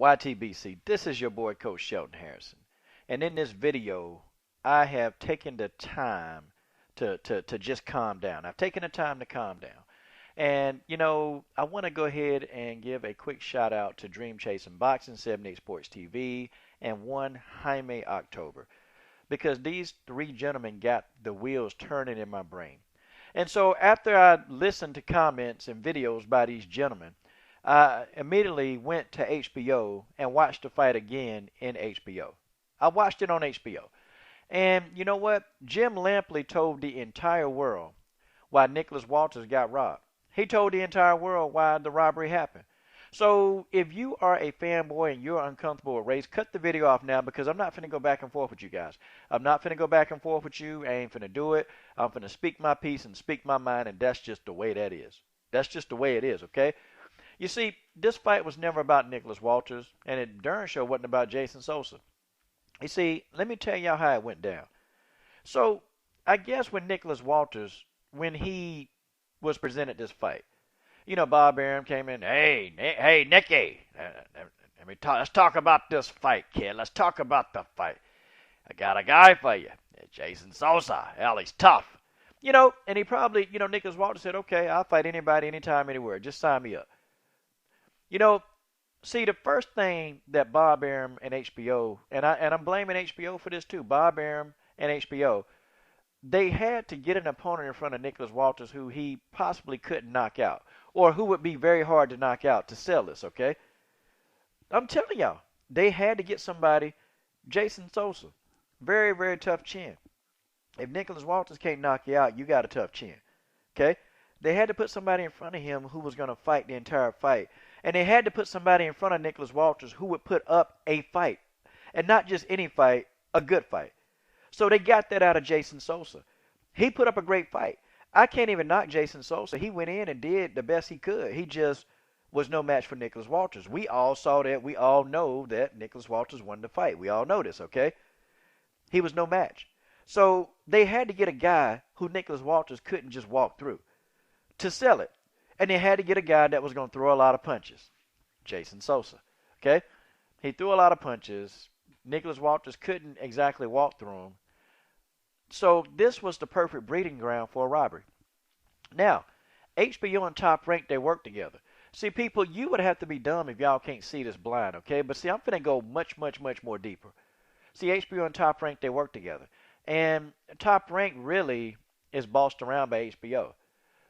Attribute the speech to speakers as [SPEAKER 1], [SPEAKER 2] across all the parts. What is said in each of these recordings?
[SPEAKER 1] YTBC, this is your boy Coach Shelton Harrison. And in this video, I have taken the time to just calm down. I've taken the time to calm down. And, I want to go ahead and give a quick shout out to Dream Chasing Boxing, 78 Sports TV, and one Jaime October. Because these three gentlemen got the wheels turning in my brain. And so after I listened to comments and videos by these gentlemen, I immediately went to HBO and watched the fight again in HBO. I watched it on HBO. And you know what? Jim Lampley told the entire world why Nicholas Walters got robbed. He told the entire world why the robbery happened. So if you are a fanboy and you're uncomfortable with race, cut the video off now because I'm not finna go back and forth with you guys. I'm not finna go back and forth with you. I ain't finna do it. I'm finna speak my piece and speak my mind, and that's just the way that is. That's just the way it is, okay? You see, this fight was never about Nicholas Walters, and it darn sure wasn't about Jason Sosa. You see, let me tell y'all how it went down. So, I guess when Nicholas Walters, when he was presented this fight, Bob Arum came in, hey, Nicky, let's talk about this fight, kid. Let's talk about the fight. I got a guy for you, Jason Sosa. Hell, he's tough. And he probably, Nicholas Walters said, okay, I'll fight anybody, anytime, anywhere. Just sign me up. See, the first thing that Bob Arum and HBO, and I'm blaming HBO for this too, Bob Arum and HBO, they had to get an opponent in front of Nicholas Walters who he possibly couldn't knock out, or who would be very hard to knock out to sell this, okay? I'm telling y'all, they had to get somebody, Jason Sosa, very, very tough chin. If Nicholas Walters can't knock you out, you got a tough chin, okay? They had to put somebody in front of him who was going to fight the entire fight. And they had to put somebody in front of Nicholas Walters who would put up a fight. And not just any fight, a good fight. So they got that out of Jason Sosa. He put up a great fight. I can't even knock Jason Sosa. He went in and did the best he could. He just was no match for Nicholas Walters. We all saw that. We all know that Nicholas Walters won the fight. We all know this, okay? He was no match. So they had to get a guy who Nicholas Walters couldn't just walk through to sell it. And they had to get a guy that was going to throw a lot of punches. Jason Sosa. Okay? He threw a lot of punches. Nicholas Walters couldn't exactly walk through them. So this was the perfect breeding ground for a robbery. Now, HBO and Top Rank, they work together. See, people, you would have to be dumb if y'all can't see this blind, okay? But see, I'm going to go much, much, much more deeper. See, HBO and Top Rank, they work together. And Top Rank really is bossed around by HBO.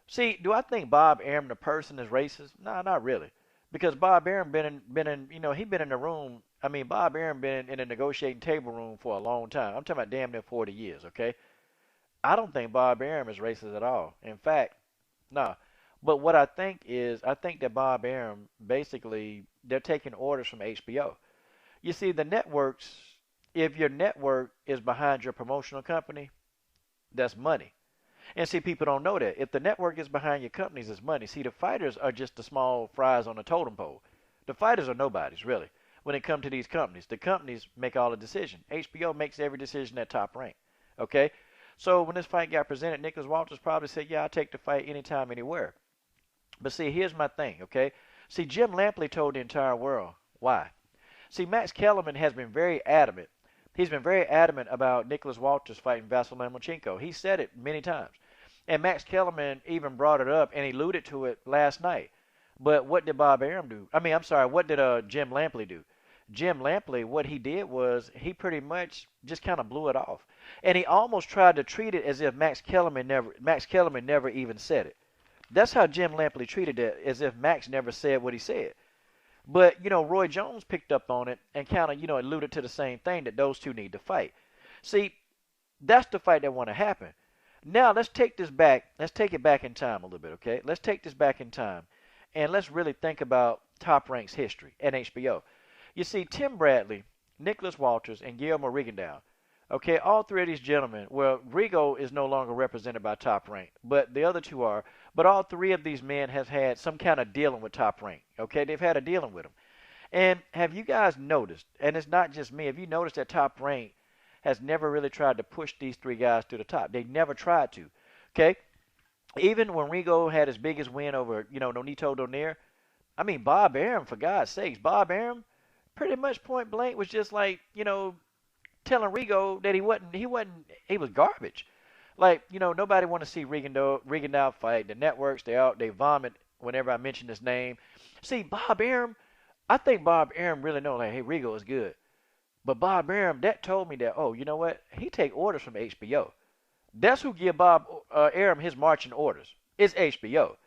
[SPEAKER 1] See, do I think Bob Arum, the person, is racist? No, not really. Because Bob Arum been in, he been in the room. I mean, Bob Arum been in a negotiating table room for a long time. I'm talking about damn near 40 years, okay? I don't think Bob Arum is racist at all. In fact, no. But what I think is, I think that Bob Arum, basically, they're taking orders from HBO. You see, the networks, if your network is behind your promotional company, that's money. And see, people don't know that. If the network is behind your companies, it's money. See, the fighters are just the small fries on the totem pole. The fighters are nobodies, really, when it comes to these companies. The companies make all the decisions. HBO makes every decision at Top Rank. Okay? So when this fight got presented, Nicholas Walters probably said, yeah, I'll take the fight anytime, anywhere. But see, here's my thing, okay? See, Jim Lampley told the entire world why. See, Max Kellerman has been very adamant. He's been very adamant about Nicholas Walters fighting Vasyl Lomachenko. He said it many times. And Max Kellerman even brought it up and alluded to it last night. But what did Bob Arum do? What did Jim Lampley do? Jim Lampley, what he did was he pretty much just kind of blew it off. And he almost tried to treat it as if Max Kellerman never even said it. That's how Jim Lampley treated it, as if Max never said what he said. But, Roy Jones picked up on it and kind of, alluded to the same thing, that those two need to fight. See, that's the fight that want to happen. Now, let's take this back. Let's take it back in time a little bit, okay? Let's take this back in time, and let's really think about Top Rank's history and HBO. You see, Tim Bradley, Nicholas Walters, and Guillermo Rigondeaux, okay, all three of these gentlemen, well, Rigo is no longer represented by Top Rank, but the other two are. But all three of these men have had some kind of dealing with Top Rank, okay? They've had a dealing with them. And have you guys noticed, and it's not just me, have you noticed that Top Rank has never really tried to push these three guys to the top? They never tried to, okay? Even when Rigo had his biggest win over, Nonito Donaire, I mean, Bob Arum, for God's sakes, Bob Arum, pretty much point blank was just like, telling Rigo that he was garbage. Like, nobody want to see Rigondeaux fight. The networks, they vomit whenever I mention his name. See, Bob Arum, I think Bob Arum really know, like, hey, Rigo is good. But Bob Arum, that told me that, oh, you know what? He take orders from HBO. That's who give Bob Arum his marching orders. It's HBO.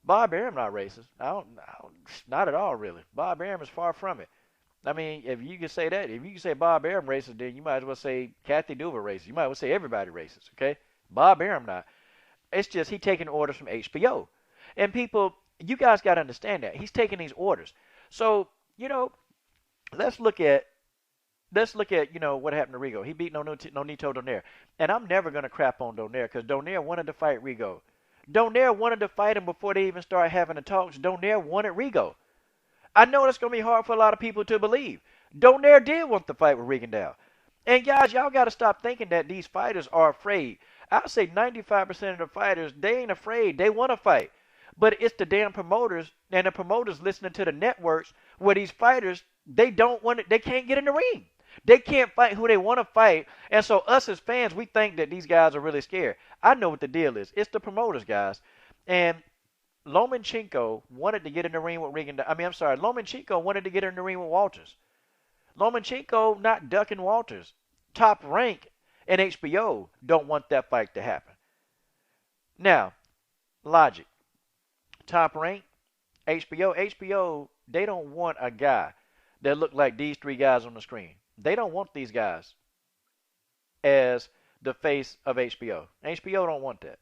[SPEAKER 1] Bob Arum not racist. Not at all, really. Bob Arum is far from it. I mean, if you can say that, if you can say Bob Arum racist, then you might as well say Kathy Duva racist. You might as well say everybody racist, okay? Bob Arum not. It's just he taking orders from HBO. And people, you guys got to understand that. He's taking these orders. So, let's look at what happened to Rigo. He beat Nonito Donaire. And I'm never going to crap on Donaire because Donaire wanted to fight Rigo. Donaire wanted to fight him before they even started having the talks. Donaire wanted Rigo. I know that's going to be hard for a lot of people to believe. Donaire did want to fight with Rigondeaux. And guys, y'all got to stop thinking that these fighters are afraid. I'll say 95% of the fighters, they ain't afraid. They want to fight. But it's the damn promoters and the promoters listening to the networks where these fighters, they don't want it. They can't get in the ring. They can't fight who they want to fight. And so us as fans, we think that these guys are really scared. I know what the deal is. It's the promoters, guys. And Lomachenko wanted to get in the ring with Rigondeaux. Lomachenko wanted to get in the ring with Walters. Lomachenko not ducking Walters. Top Rank and HBO don't want that fight to happen. Now, logic. Top Rank, HBO, they don't want a guy that look like these three guys on the screen. They don't want these guys as the face of HBO. HBO don't want that.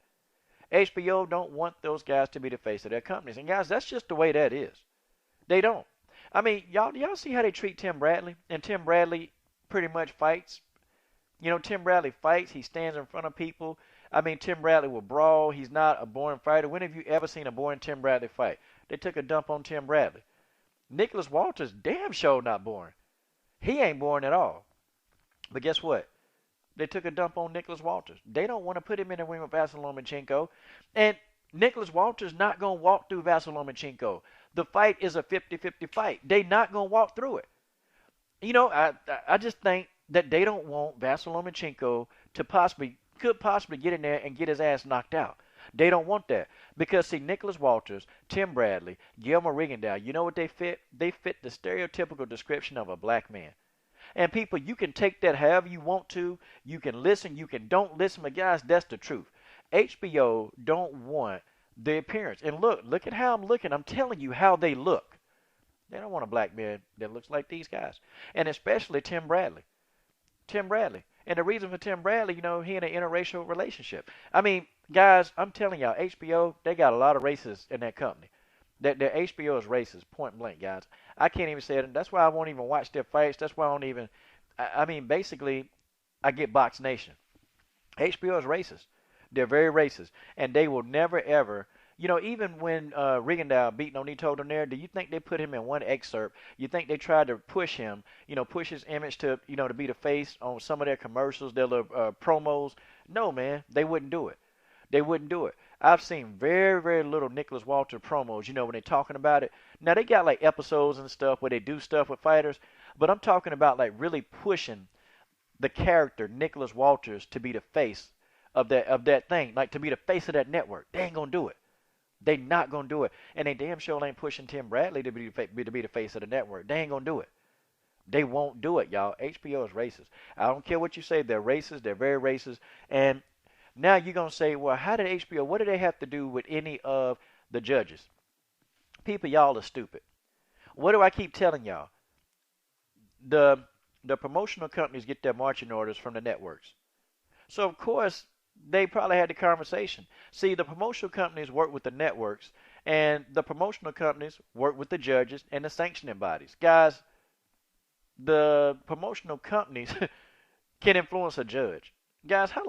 [SPEAKER 1] HBO don't want those guys to be the face of their companies. And guys, that's just the way that is. They don't. I mean, y'all see how they treat Tim Bradley? And Tim Bradley pretty much fights. Tim Bradley fights. He stands in front of people. I mean, Tim Bradley will brawl. He's not a boring fighter. When have you ever seen a boring Tim Bradley fight? They took a dump on Tim Bradley. Nicholas Walters, damn sure not boring. He ain't boring at all. But guess what? They took a dump on Nicholas Walters. They don't want to put him in the ring with Vasyl Lomachenko. And Nicholas Walters not going to walk through Vasyl Lomachenko. The fight is a 50-50 fight. They not going to walk through it. I just think that they don't want Vasyl Lomachenko to could possibly get in there and get his ass knocked out. They don't want that. Because, see, Nicholas Walters, Tim Bradley, Guillermo Rigondeaux, you know what they fit? They fit the stereotypical description of a black man. And people, you can take that however you want to. You can listen, you can don't listen, but guys, that's the truth. HBO don't want the appearance. And look at how I'm looking. I'm telling you how they look. They don't want a black man that looks like these guys. And especially Tim Bradley. Tim Bradley. And the reason for Tim Bradley, he in an interracial relationship. I mean, guys, I'm telling y'all, HBO, they got a lot of racists in that company. Their HBO is racist, point blank, guys. I can't even say it. That's why I won't even watch their fights. That's why I don't even. I mean, basically, I get Box Nation. HBO is racist. They're very racist, and they will never ever. Even when Rigondeaux beat Nonito Donaire, do you think they put him in one excerpt? You think they tried to push him, push his image to, to be the face on some of their commercials, their little promos? No, man, they wouldn't do it. They wouldn't do it. I've seen very, very little Nicholas Walter promos, when they're talking about it. Now, they got like episodes and stuff where they do stuff with fighters, but I'm talking about like really pushing the character Nicholas Walters to be the face of that thing, like to be the face of that network. They ain't gonna do it. They not gonna do it, and they damn sure ain't pushing Tim Bradley to be the face of the network. They ain't gonna do it. They won't do it, y'all. HBO is racist. I don't care what you say. They're racist. They're very racist. And now you're gonna say, well, how did HBO? What do they have to do with any of the judges? People, y'all are stupid. What do I keep telling y'all? The promotional companies get their marching orders from the networks. So of course they probably had the conversation. See, the promotional companies work with the networks, and the promotional companies work with the judges and the sanctioning bodies. Guys, the promotional companies can influence a judge. Guys, how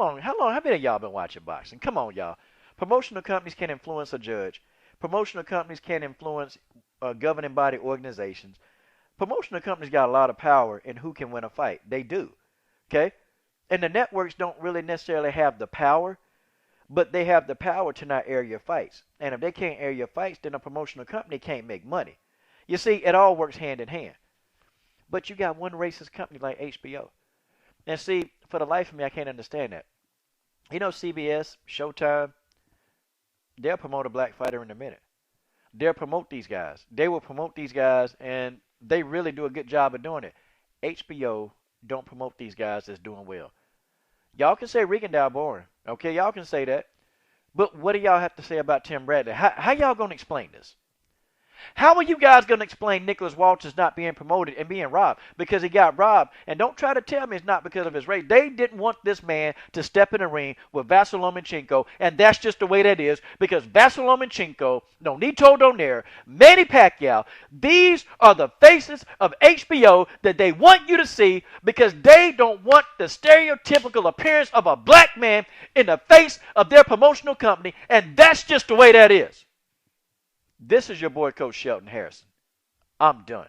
[SPEAKER 1] many of y'all been watching boxing? Come on, y'all. Promotional companies can influence a judge. Promotional companies can influence governing body organizations. Promotional companies got a lot of power in who can win a fight. They do. Okay? And the networks don't really necessarily have the power, but they have the power to not air your fights. And if they can't air your fights, then a promotional company can't make money. You see, it all works hand in hand. But you got one racist company like HBO. And see, for the life of me, I can't understand that. You know, CBS, Showtime, they'll promote a black fighter in a minute. They'll promote these guys. They will promote these guys, and they really do a good job of doing it. HBO don't promote these guys that's doing well. Y'all can say Rigondeaux boring. Okay, y'all can say that. But what do y'all have to say about Tim Bradley? How y'all going to explain this? How are you guys going to explain Nicholas Walters not being promoted and being robbed? Because he got robbed. And don't try to tell me it's not because of his race. They didn't want this man to step in the ring with Vasyl Lomachenko, and that's just the way that is. Because Vasyl Lomachenko, Nonito Donaire, Manny Pacquiao, these are the faces of HBO that they want you to see because they don't want the stereotypical appearance of a black man in the face of their promotional company, and that's just the way that is. This is your boy, Coach Shelton Harrison. I'm done.